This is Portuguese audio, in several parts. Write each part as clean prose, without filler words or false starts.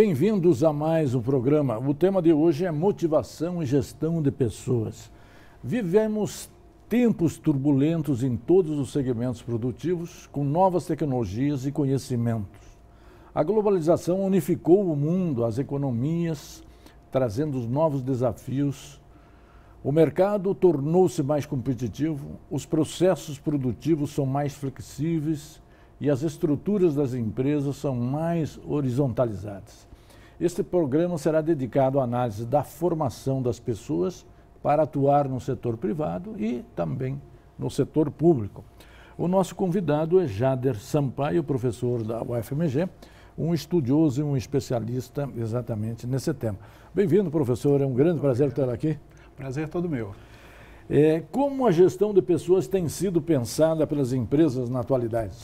Bem-vindos a mais um programa. O tema de hoje é motivação e gestão de pessoas. Vivemos tempos turbulentos em todos os segmentos produtivos, com novas tecnologias e conhecimentos. A globalização unificou o mundo, as economias, trazendo os novos desafios. O mercado tornou-se mais competitivo, os processos produtivos são mais flexíveis e as estruturas das empresas são mais horizontalizadas. Este programa será dedicado à análise da formação das pessoas para atuar no setor privado e também no setor público. O nosso convidado é Jader Sampaio, professor da UFMG, um estudioso e um especialista exatamente nesse tema. Bem-vindo, professor, é um grande prazer tê-lo aqui. Prazer todo meu. Como a gestão de pessoas tem sido pensada pelas empresas na atualidade?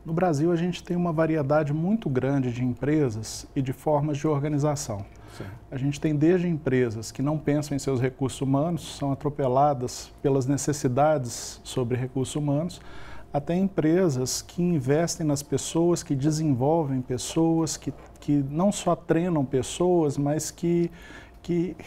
No Brasil, a gente tem uma variedade muito grande de empresas e de formas de organização. Sim. A gente tem desde empresas que não pensam em seus recursos humanos, são atropeladas pelas necessidades sobre recursos humanos, até empresas que investem nas pessoas, que desenvolvem pessoas, que não só treinam pessoas, mas que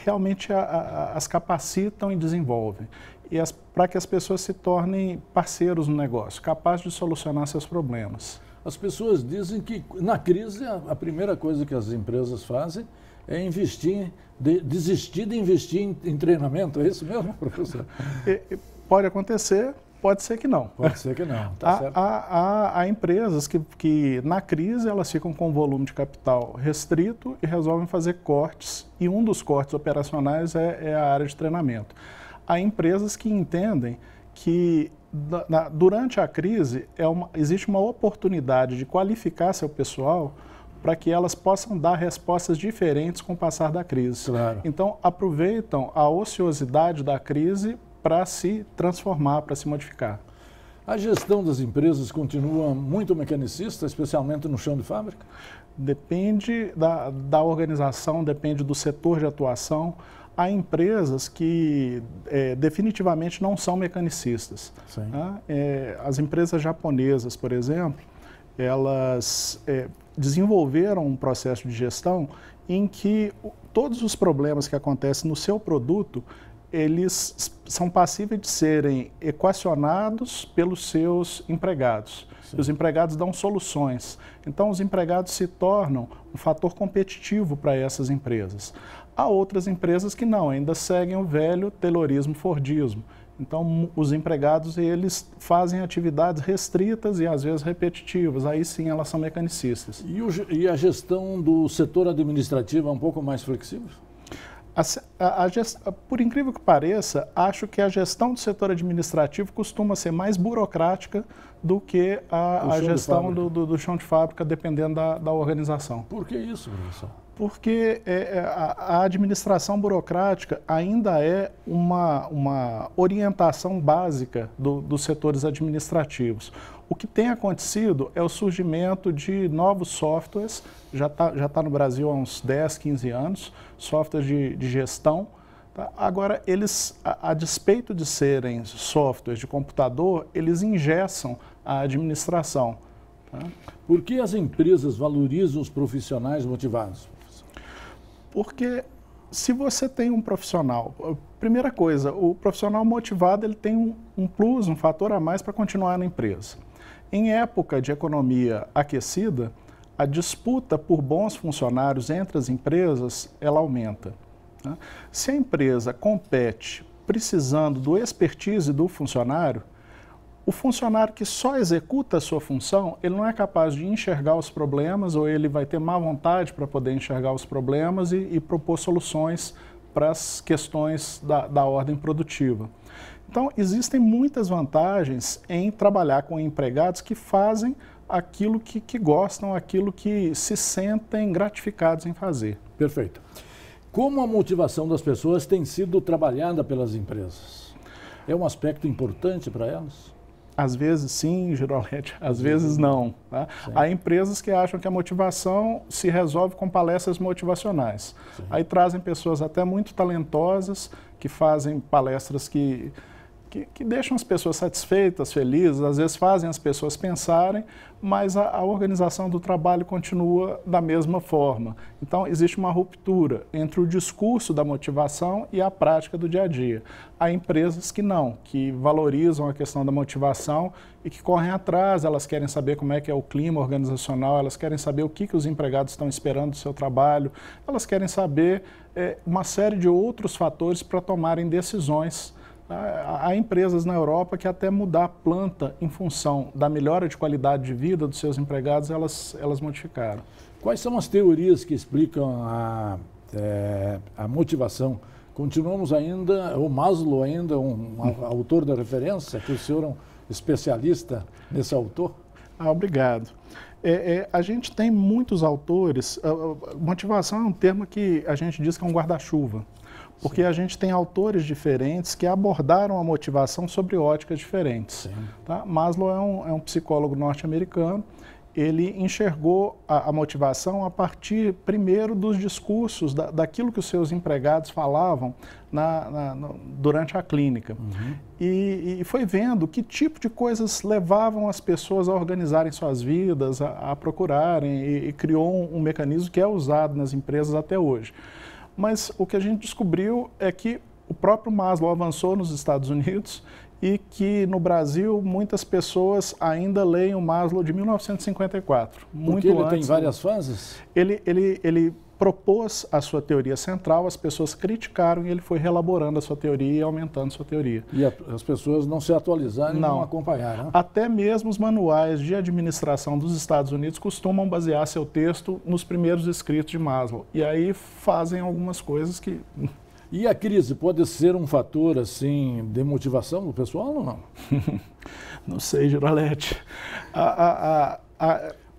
realmente as capacitam e desenvolvem. E para que as pessoas se tornem parceiros no negócio, capazes de solucionar seus problemas. As pessoas dizem que na crise a primeira coisa que as empresas fazem é desistir de investir em treinamento. É isso mesmo, professor? Pode acontecer, pode ser que não. Pode ser que não. Há empresas que na crise elas ficam com um volume de capital restrito e resolvem fazer cortes, e um dos cortes operacionais é a área de treinamento. Há empresas que entendem que durante a crise existe uma oportunidade de qualificar seu pessoal para que elas possam dar respostas diferentes com o passar da crise. Claro. Então, aproveitam a ociosidade da crise para se transformar, para se modificar. A gestão das empresas continua muito mecanicista, especialmente no chão de fábrica? Depende da organização, depende do setor de atuação. Há empresas que definitivamente não são mecanicistas. Tá? As empresas japonesas, por exemplo, elas desenvolveram um processo de gestão em que todos os problemas que acontecem no seu produto, eles são passíveis de serem equacionados pelos seus empregados. Sim. Os empregados dão soluções. Então, os empregados se tornam um fator competitivo para essas empresas. Há outras empresas que não, ainda seguem o velho taylorismo-fordismo. Então, os empregados, eles fazem atividades restritas e, às vezes, repetitivas. Aí, sim, elas são mecanicistas. E a gestão do setor administrativo é um pouco mais flexível? Por incrível que pareça, acho que a gestão do setor administrativo costuma ser mais burocrática do que a gestão do chão de fábrica, dependendo da organização. Por que isso, professor? Porque a administração burocrática ainda é uma orientação básica dos setores administrativos. O que tem acontecido é o surgimento de novos softwares, já tá no Brasil há uns 10, 15 anos, softwares de gestão. Tá? Agora, a despeito de serem softwares de computador, eles engessam a administração. Tá? Por que as empresas valorizam os profissionais motivados? Porque se você tem um profissional, primeira coisa, o profissional motivado ele tem um plus, um fator a mais para continuar na empresa. Em época de economia aquecida, a disputa por bons funcionários entre as empresas, ela aumenta. Tá? Se a empresa compete precisando do expertise do funcionário, o funcionário que só executa a sua função, ele não é capaz de enxergar os problemas ou ele vai ter má vontade para poder enxergar os problemas e propor soluções para as questões da ordem produtiva. Então, existem muitas vantagens em trabalhar com empregados que fazem aquilo que gostam, aquilo que se sentem gratificados em fazer. Perfeito. Como a motivação das pessoas tem sido trabalhada pelas empresas? É um aspecto importante para elas? Às vezes sim, Girolete, às vezes não. Tá? Há empresas que acham que a motivação se resolve com palestras motivacionais. Sim. Aí trazem pessoas até muito talentosas que fazem palestras que que deixam as pessoas satisfeitas, felizes, às vezes fazem as pessoas pensarem, mas a organização do trabalho continua da mesma forma. Então, existe uma ruptura entre o discurso da motivação e a prática do dia a dia. Há empresas que não, que valorizam a questão da motivação e que correm atrás, elas querem saber como é que é o clima organizacional, elas querem saber o que os empregados estão esperando do seu trabalho, elas querem saber uma série de outros fatores para tomarem decisões. Há empresas na Europa que até mudar a planta em função da melhora de qualidade de vida dos seus empregados, elas modificaram. Quais são as teorias que explicam a motivação? Continuamos ainda, o Maslow ainda, um autor da referência, que o senhor é um especialista nesse autor? Obrigado. A gente tem muitos autores, motivação é um termo que a gente diz que é um guarda-chuva, porque a gente tem autores diferentes que abordaram a motivação sobre óticas diferentes. Tá? Maslow é um psicólogo norte-americano. Ele enxergou a motivação a partir, primeiro, dos discursos, daquilo que os seus empregados falavam durante a clínica. E foi vendo que tipo de coisas levavam as pessoas a organizarem suas vidas, a procurarem, e criou um mecanismo que é usado nas empresas até hoje. Mas o que a gente descobriu é que o próprio Maslow avançou nos Estados Unidos e que no Brasil muitas pessoas ainda leem o Maslow de 1954. Porque ele tem várias fases? Ele propôs a sua teoria central, as pessoas criticaram e ele foi reelaborando a sua teoria e aumentando a sua teoria. E as pessoas não se atualizaram e não acompanharam? Até mesmo os manuais de administração dos Estados Unidos costumam basear seu texto nos primeiros escritos de Maslow. E aí fazem algumas coisas que... E a crise pode ser um fator, assim, de motivação do pessoal ou não? Não sei, Girolete.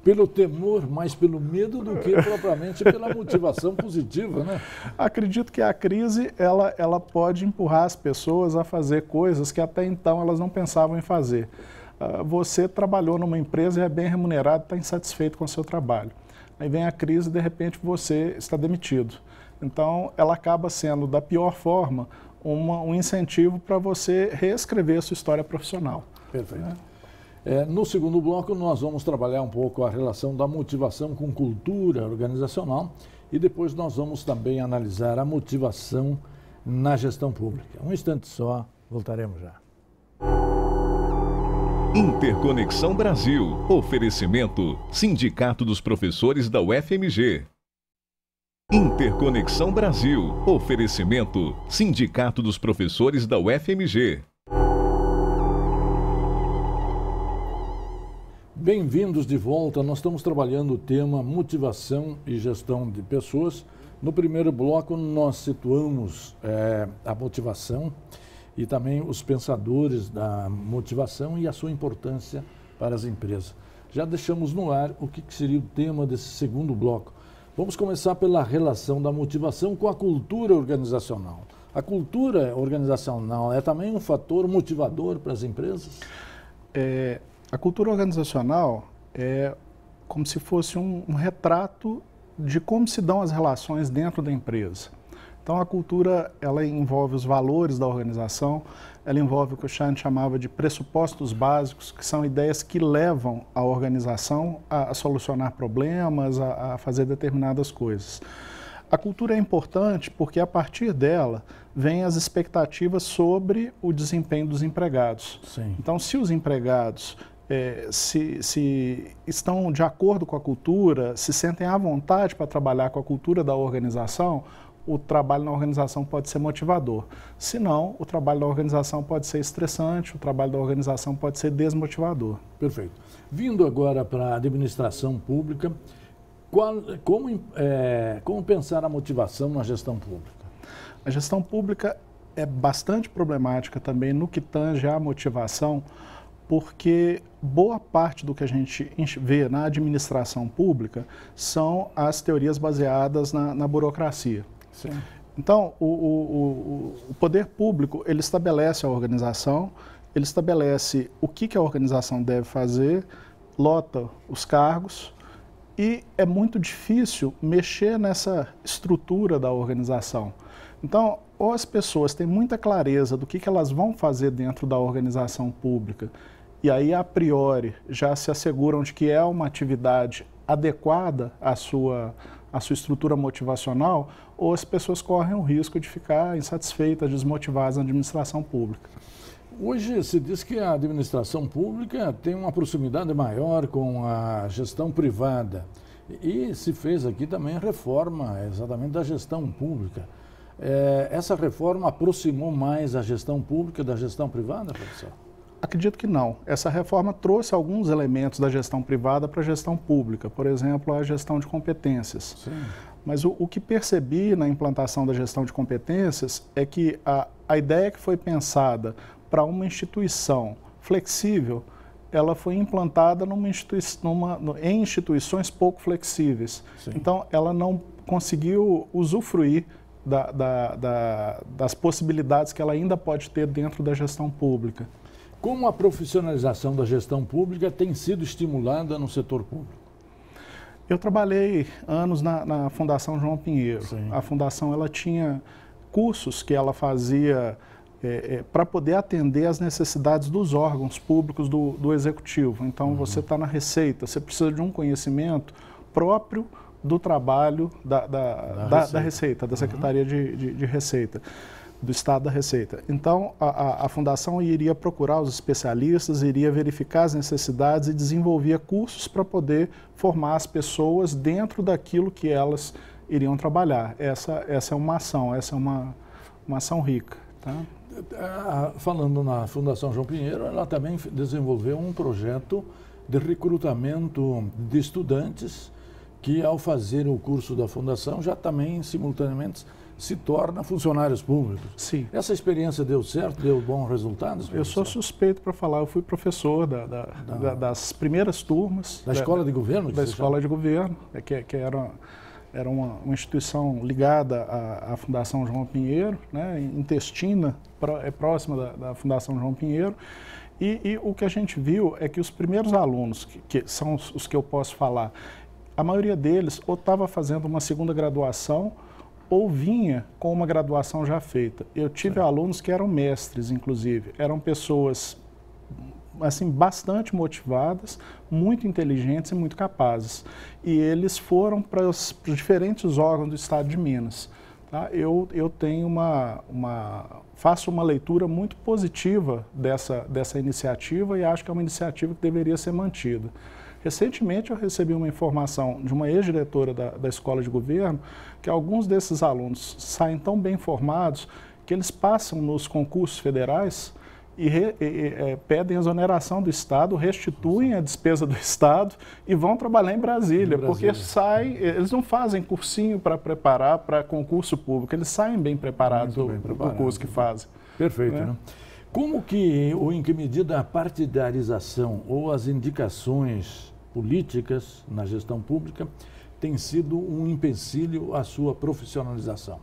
Pelo temor, mais pelo medo do que propriamente pela motivação positiva, né? Acredito que a crise, ela pode empurrar as pessoas a fazer coisas que até então elas não pensavam em fazer. Você trabalhou numa empresa e é bem remunerado, está insatisfeito com o seu trabalho. Aí vem a crise e, de repente, você está demitido. Então, ela acaba sendo, da pior forma, um incentivo para você reescrever a sua história profissional. Perfeito. No segundo bloco, nós vamos trabalhar um pouco a relação da motivação com cultura organizacional e depois nós vamos também analisar a motivação na gestão pública. Um instante só, voltaremos já. Interconexão Brasil. Oferecimento: Sindicato dos Professores da UFMG. Interconexão Brasil. Oferecimento: Sindicato dos Professores da UFMG. Bem-vindos de volta. Nós estamos trabalhando o tema motivação e gestão de pessoas. No primeiro bloco, nós situamos a motivação e também os pensadores da motivação e a sua importância para as empresas. Já deixamos no ar o que seria o tema desse segundo bloco. Vamos começar pela relação da motivação com a cultura organizacional. A cultura organizacional é também um fator motivador para as empresas? A cultura organizacional é como se fosse um retrato de como se dão as relações dentro da empresa. Então, a cultura, ela envolve os valores da organização, ela envolve o que o Shine chamava de pressupostos básicos, que são ideias que levam a organização a solucionar problemas, a fazer determinadas coisas. A cultura é importante porque, a partir dela, vêm as expectativas sobre o desempenho dos empregados. Sim. Então, se os empregados se estão de acordo com a cultura, se sentem à vontade para trabalhar com a cultura da organização, o trabalho na organização pode ser motivador. Se não, o trabalho da organização pode ser estressante, o trabalho da organização pode ser desmotivador. Perfeito. Vindo agora para a administração pública, como pensar a motivação na gestão pública? A gestão pública é bastante problemática também no que tange à motivação, porque boa parte do que a gente vê na administração pública são as teorias baseadas na burocracia. Sim. Então, o poder público, ele estabelece a organização, ele estabelece o que a organização deve fazer, lota os cargos e é muito difícil mexer nessa estrutura da organização. Então, ou as pessoas têm muita clareza do que elas vão fazer dentro da organização pública, e aí, a priori, já se asseguram de que é uma atividade adequada à sua estrutura motivacional, ou as pessoas correm o risco de ficar insatisfeitas, desmotivadas na administração pública. Hoje se diz que a administração pública tem uma proximidade maior com a gestão privada. E se fez aqui também a reforma exatamente da gestão pública. Essa reforma aproximou mais a gestão pública da gestão privada, professor? Acredito que não. Essa reforma trouxe alguns elementos da gestão privada para a gestão pública, por exemplo, a gestão de competências. Sim. Mas o que percebi na implantação da gestão de competências é que a ideia que foi pensada para uma instituição flexível, ela foi implantada em instituições pouco flexíveis. Sim. Então, ela não conseguiu usufruir das possibilidades que ela ainda pode ter dentro da gestão pública. Como a profissionalização da gestão pública tem sido estimulada no setor público? Eu trabalhei anos na Fundação João Pinheiro. Sim. A Fundação ela tinha cursos que ela fazia para poder atender às necessidades dos órgãos públicos do Executivo. Então, você está na Receita, você precisa de um conhecimento próprio do trabalho da Receita, da Secretaria de Receita, do Estado da Receita. Então, a Fundação iria procurar os especialistas, iria verificar as necessidades e desenvolvia cursos para poder formar as pessoas dentro daquilo que elas iriam trabalhar. Essa é uma ação, essa é uma ação rica. Tá? Falando na Fundação João Pinheiro, ela também desenvolveu um projeto de recrutamento de estudantes que, ao fazer o curso da Fundação, já também, simultaneamente, se torna funcionários públicos. Sim. Essa experiência deu certo, deu bons resultados? Eu sou suspeito para falar, eu fui professor das primeiras turmas. Da escola de governo? Da escola de governo, que era uma instituição ligada à Fundação João Pinheiro, né, intestina, próxima da Fundação João Pinheiro. E o que a gente viu é que os primeiros alunos, que são os que eu posso falar, a maioria deles ou estava fazendo uma segunda graduação ou vinha com uma graduação já feita. Eu tive alunos que eram mestres, inclusive. Eram pessoas assim, bastante motivadas, muito inteligentes e muito capazes. E eles foram para os diferentes órgãos do Estado de Minas. Tá? Eu tenho faço uma leitura muito positiva dessa iniciativa e acho que é uma iniciativa que deveria ser mantida. Recentemente eu recebi uma informação de uma ex-diretora da escola de governo que alguns desses alunos saem tão bem formados que eles passam nos concursos federais e pedem exoneração do Estado, restituem a despesa do Estado e vão trabalhar em Brasília, porque eles não fazem cursinho para preparar para concurso público, eles saem bem preparados do curso que fazem. Perfeito, né? Como que, ou em que medida a partidarização ou as indicações políticas na gestão pública tem sido um empecilho à sua profissionalização?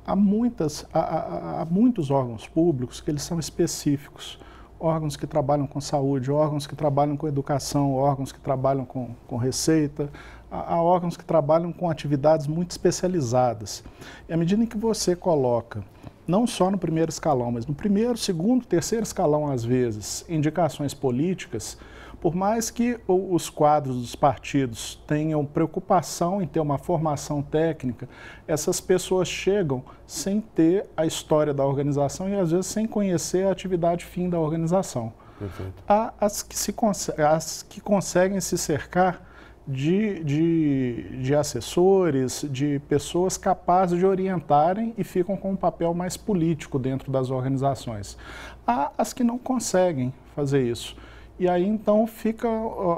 Há muitos órgãos públicos que eles são específicos. Órgãos que trabalham com saúde, órgãos que trabalham com educação, órgãos que trabalham com receita, há órgãos que trabalham com atividades muito especializadas. E à medida em que você coloca, não só no primeiro escalão, mas no primeiro, segundo, terceiro escalão, às vezes, indicações políticas, por mais que os quadros dos partidos tenham preocupação em ter uma formação técnica, essas pessoas chegam sem ter a história da organização e, às vezes, sem conhecer a atividade fim da organização. Perfeito. Há as que conseguem se cercar de assessores, de pessoas capazes de orientarem e ficam com um papel mais político dentro das organizações. Há as que não conseguem fazer isso. E aí, então,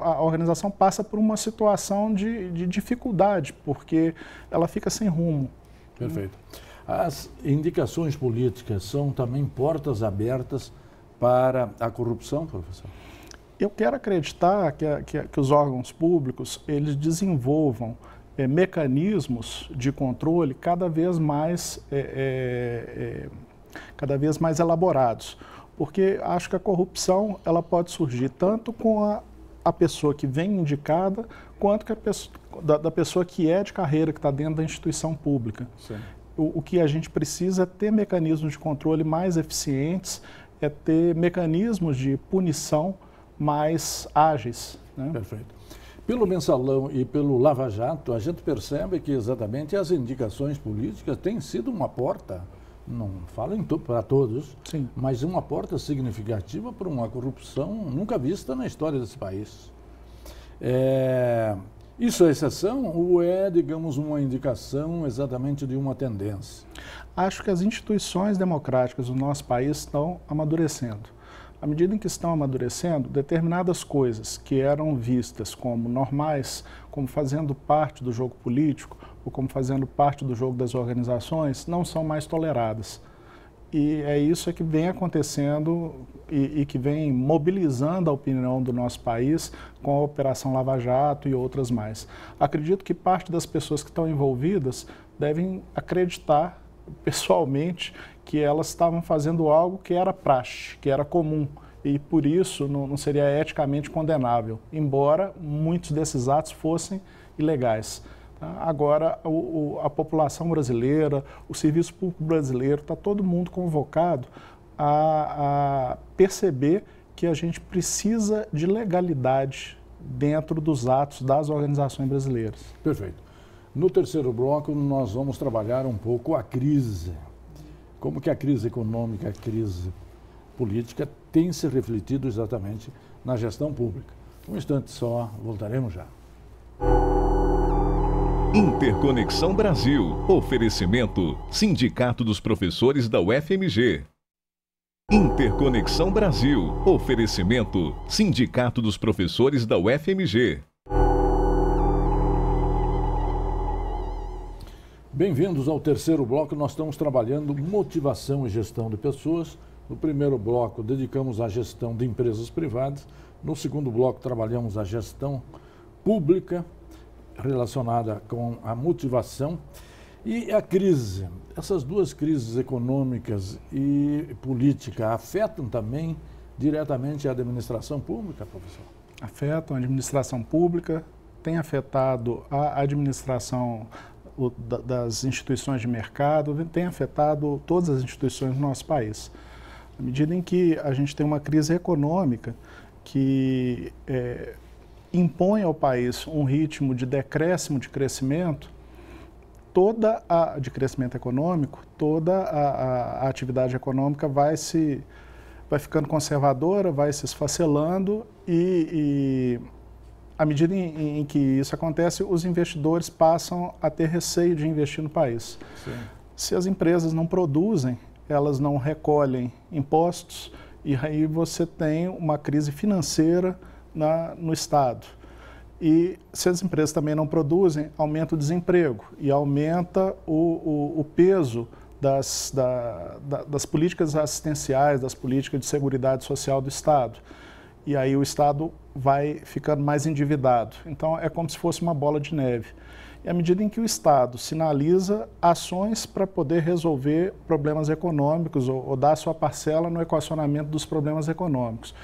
a organização passa por uma situação de dificuldade, porque ela fica sem rumo. Perfeito. As indicações políticas são também portas abertas para a corrupção, professor? Eu quero acreditar que os órgãos públicos eles desenvolvam mecanismos de controle cada vez mais elaborados. Porque acho que a corrupção ela pode surgir tanto com a pessoa que vem indicada, quanto da pessoa que é de carreira, que está dentro da instituição pública. Sim. o que a gente precisa é ter mecanismos de controle mais eficientes, é ter mecanismos de punição mais ágeis, né? Perfeito. Pelo Mensalão e pelo Lava Jato, a gente percebe que exatamente as indicações políticas têm sido uma porta, não falo para todos, Sim. mas uma porta significativa para uma corrupção nunca vista na história desse país. Isso é exceção ou é, digamos, uma indicação exatamente de uma tendência? Acho que as instituições democráticas do nosso país estão amadurecendo. À medida em que estão amadurecendo, determinadas coisas que eram vistas como normais, como fazendo parte do jogo político ou como fazendo parte do jogo das organizações, não são mais toleradas. E é isso que vem acontecendo e que vem mobilizando a opinião do nosso país com a Operação Lava Jato e outras mais. Acredito que parte das pessoas que estão envolvidas devem acreditar pessoalmente que elas estavam fazendo algo que era praxe, que era comum, e por isso não seria eticamente condenável, embora muitos desses atos fossem ilegais. Agora, a população brasileira, o serviço público brasileiro, está todo mundo convocado a perceber que a gente precisa de legalidade dentro dos atos das organizações brasileiras. Perfeito. No terceiro bloco, nós vamos trabalhar um pouco a crise. Como que a crise econômica, a crise política tem se refletido exatamente na gestão pública. Um instante só, voltaremos já. Interconexão Brasil. Oferecimento: Sindicato dos Professores da UFMG. Interconexão Brasil. Oferecimento: Sindicato dos Professores da UFMG. Bem-vindos ao terceiro bloco. Nós estamos trabalhando motivação e gestão de pessoas. No primeiro bloco, dedicamos à gestão de empresas privadas. No segundo bloco, trabalhamos a gestão pública relacionada com a motivação e a crise. Essas duas crises econômicas e política afetam também diretamente a administração pública, professor? Afetam a administração pública, tem afetado a administração das instituições de mercado, tem afetado todas as instituições do nosso país. À medida em que a gente tem uma crise econômica que impõe ao país um ritmo de decréscimo de crescimento, de crescimento econômico, toda a atividade econômica vai ficando conservadora, vai se esfacelando e à medida em que isso acontece, os investidores passam a ter receio de investir no país. Sim. Se as empresas não produzem, elas não recolhem impostos e aí você tem uma crise financeira no Estado. E se as empresas também não produzem, aumenta o desemprego e aumenta o peso das políticas assistenciais, das políticas de seguridade social do Estado. E aí o Estado vai ficando mais endividado. Então é como se fosse uma bola de neve. E à medida em que o Estado sinaliza ações para poder resolver problemas econômicos ou dar sua parcela no equacionamento dos problemas econômicos.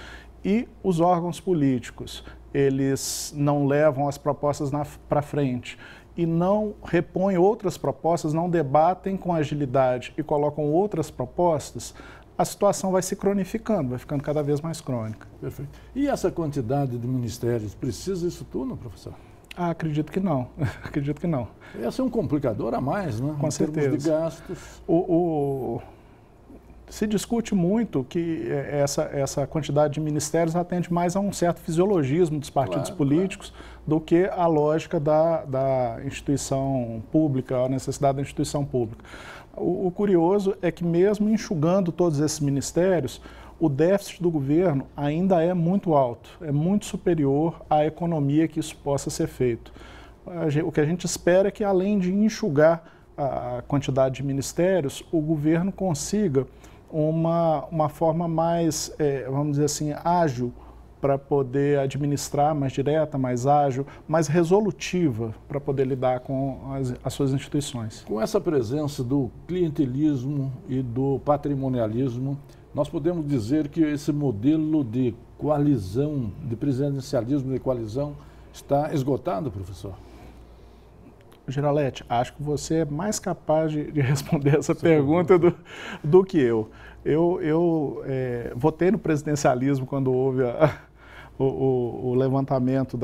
E os órgãos políticos, eles não levam as propostas para frente e não repõem outras propostas, não debatem com agilidade e colocam outras propostas, a situação vai se cronificando, vai ficando cada vez mais crônica. Perfeito. E essa quantidade de ministérios, precisa isso tudo, professor? Acredito que não, acredito que não. Esse é um complicador a mais, né? Com certeza. Em termos de gastos. Se discute muito que essa quantidade de ministérios atende mais a um certo fisiologismo dos partidos políticos do que a lógica da instituição pública, a necessidade da instituição pública. O curioso é que mesmo enxugando todos esses ministérios, o déficit do governo ainda é muito alto, é muito superior à economia que isso possa ser feito. O que a gente espera é que, além de enxugar a quantidade de ministérios, o governo consiga uma forma mais, vamos dizer assim, ágil para poder administrar, mais direta, mais ágil, mais resolutiva para poder lidar com as suas instituições. Com essa presença do clientelismo e do patrimonialismo, nós podemos dizer que esse modelo de coalizão, de presidencialismo de coalizão, está esgotado, professor? Girolete, acho que você é mais capaz de responder essa pergunta do que eu. Eu votei no presidencialismo quando houve o levantamento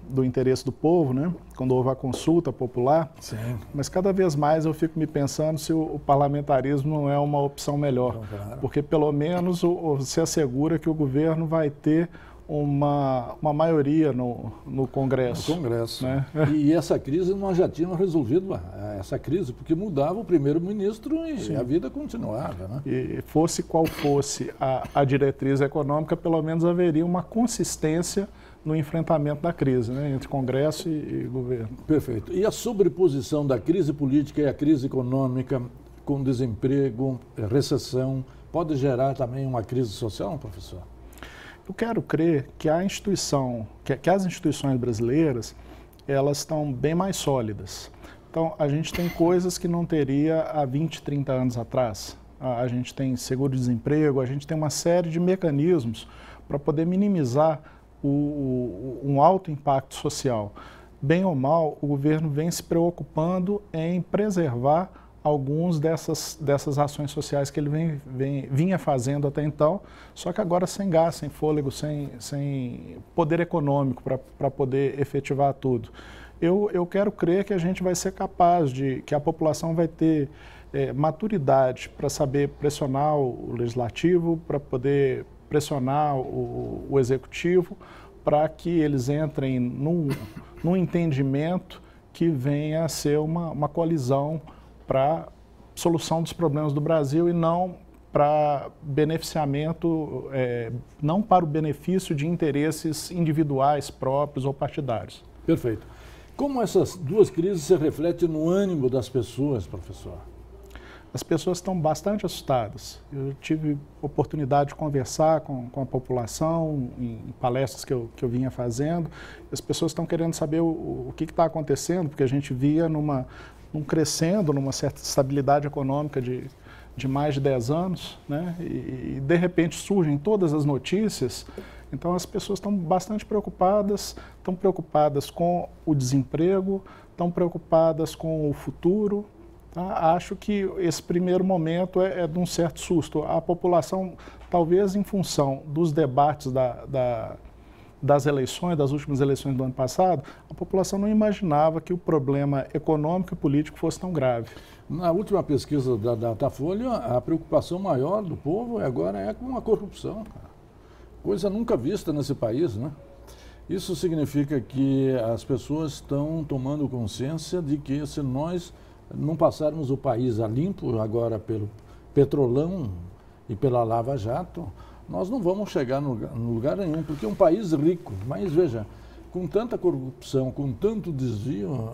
do interesse do povo, né? Quando houve a consulta popular. Sim. Mas cada vez mais eu fico me pensando se o parlamentarismo não é uma opção melhor. Claro. Porque pelo menos você assegura que o governo vai ter uma maioria no Congresso. No Congresso. Né? E essa crise nós já tínhamos resolvido essa crise, porque mudava o primeiro-ministro e Sim. a vida continuava. Né? E fosse qual fosse a diretriz econômica, pelo menos haveria uma consistência no enfrentamento da crise, né, entre Congresso e governo. Perfeito. E a sobreposição da crise política e a crise econômica, com desemprego, recessão, pode gerar também uma crise social, professor? Eu quero crer que as instituições brasileiras, elas estão bem mais sólidas. Então, a gente tem coisas que não teria há 20, 30 anos atrás. A gente tem seguro-desemprego, a gente tem uma série de mecanismos para poder minimizar um alto impacto social. Bem ou mal, o governo vem se preocupando em preservar algumas dessas ações sociais que ele vinha fazendo até então, só que agora sem gás, sem fôlego, sem poder econômico para poder efetivar tudo. Eu quero crer que a gente vai ser capaz que a população vai ter maturidade para saber pressionar o legislativo, para poder pressionar o executivo, para que eles entrem num entendimento que venha a ser uma coalizão para solução dos problemas do Brasil e não para beneficiamento, não para o benefício de interesses individuais, próprios ou partidários. Perfeito. Como essas duas crises se refletem no ânimo das pessoas, professor? As pessoas estão bastante assustadas. Eu tive oportunidade de conversar com a população em palestras que eu vinha fazendo. As pessoas estão querendo saber o que está acontecendo, porque a gente via crescendo, numa certa estabilidade econômica de mais de 10 anos, né? E de repente surgem todas as notícias. Então as pessoas estão bastante preocupadas com o desemprego, estão preocupadas com o futuro. Tá? Acho que esse primeiro momento é de um certo susto. A população, talvez em função dos debates das eleições, das últimas eleições do ano passado, a população não imaginava que o problema econômico e político fosse tão grave. Na última pesquisa da Datafolha, a preocupação maior do povo agora é com a corrupção, cara. Coisa nunca vista nesse país, né? Isso significa que as pessoas estão tomando consciência de que se nós não passarmos o país a limpo agora pelo Petrolão e pela Lava Jato, nós não vamos chegar no lugar nenhum, porque é um país rico, mas veja, com tanta corrupção, com tanto desvio,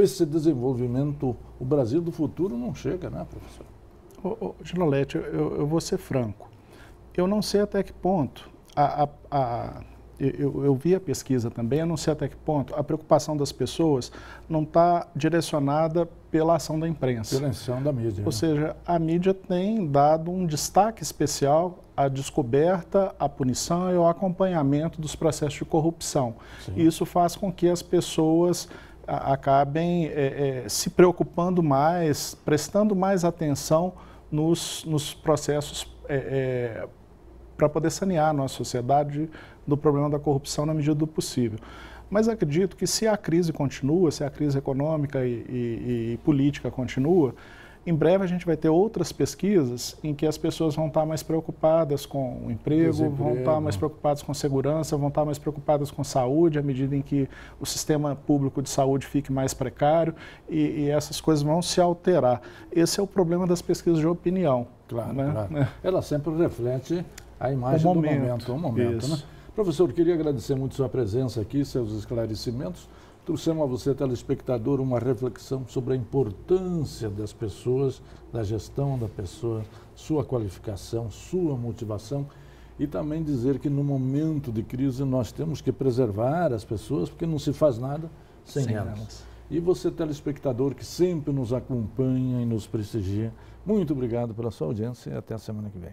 esse desenvolvimento, o Brasil do futuro não chega, né, professor? Girolete, eu vou ser franco. Eu não sei até que ponto, eu vi a pesquisa também, eu não sei até que ponto a preocupação das pessoas não está direcionada pela ação da imprensa. Pela ação da mídia. Ou seja, a mídia tem dado um destaque especial à descoberta, à punição e ao acompanhamento dos processos de corrupção. Sim. Isso faz com que as pessoas acabem se preocupando mais, prestando mais atenção nos processos para poder sanear a nossa sociedade do problema da corrupção na medida do possível. Mas acredito que se a crise continua, se a crise econômica e política continua, em breve a gente vai ter outras pesquisas em que as pessoas vão estar mais preocupadas com o emprego, vão estar mais preocupadas com segurança, vão estar mais preocupadas com saúde, à medida em que o sistema público de saúde fique mais precário e essas coisas vão se alterar. Esse é o problema das pesquisas de opinião. Claro, né? Claro. Ela sempre reflete a imagem do momento, né? Professor, queria agradecer muito sua presença aqui, seus esclarecimentos. Trouxemos a você, telespectador, uma reflexão sobre a importância das pessoas, da gestão da pessoa, sua qualificação, sua motivação e também dizer que no momento de crise nós temos que preservar as pessoas porque não se faz nada sem elas. E você, telespectador, que sempre nos acompanha e nos prestigia, muito obrigado pela sua audiência e até a semana que vem.